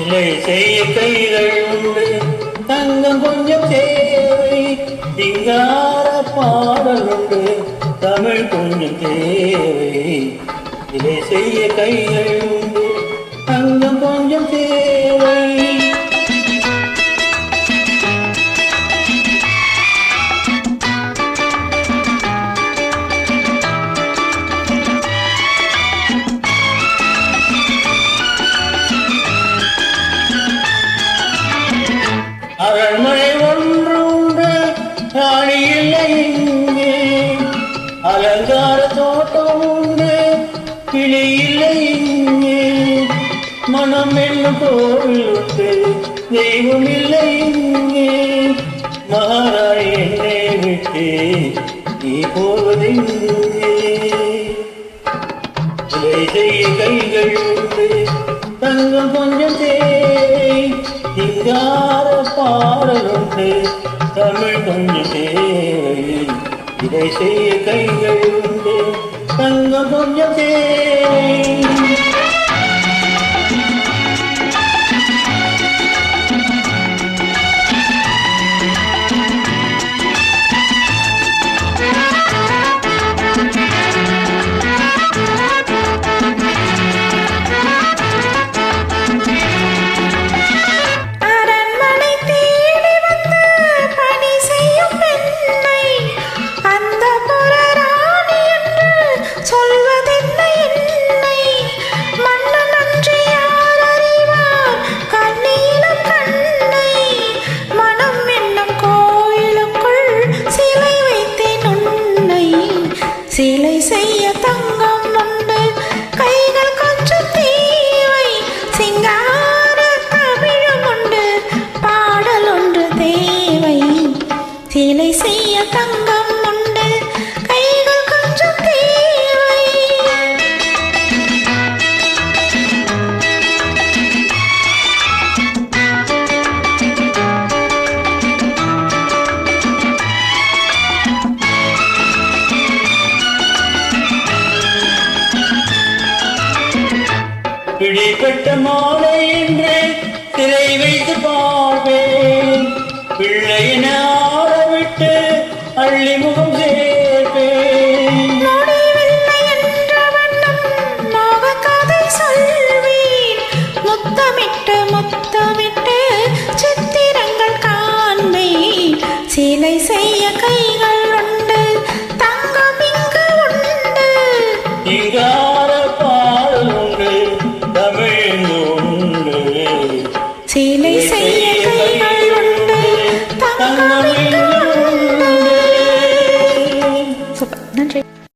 சிலை செய்ய கைகள் உண்டு தங்கம் கொஞ்சம் தேவை சிங்கார பாடல் உண்டு தமிழ் கொஞ்சம் தேவை சிலை செய்ய கைகள் உண்டு தங்கம் கொஞ்சம் தேவை அரண்மனை ஒன்று உண்டு ராணி இல்லை இங்கே அலங்கார தோட்டம் உண்டு கிளி இல்லை இங்கே மனம் என்னும் கோவில் உண்டு தெய்வம் இல்லை இங்கே மகாராணி என்னை விட்டு நீ போவதெங்கே இதை செய்ய கைகள் உண்டு தங்கம் கொஞ்சம் தேவை சிங்கார பாடல் உண்டு தமிழ் கொஞ்சம் தேவை இதை செய்ய கைகள் உண்டு தங்கம் கொஞ்சம் தேவை சிலை செய்ய தங்கம் உண்டு கைகள் கொஞ்சம் தேவை சிங்கார தமிழும் உண்டு பாடல் ஒன்று தேவை சிலை செய்ய தங்கம் உண்டு கைகள் கொஞ்சம் தேவை பிடிப்பட்ட மாலை என்று சிலை வைத்து பார்ப்பேன் பிள்ளையின ஆடவிட்டு அள்ளி முகம் சேர்ப்பேன் முத்தமிட்டு முத்தமிட்டு சித்திரங்கள் காண்பேன் சிலை செய்ய கைகள் உண்டு தங்கம் இங்கு உண்டு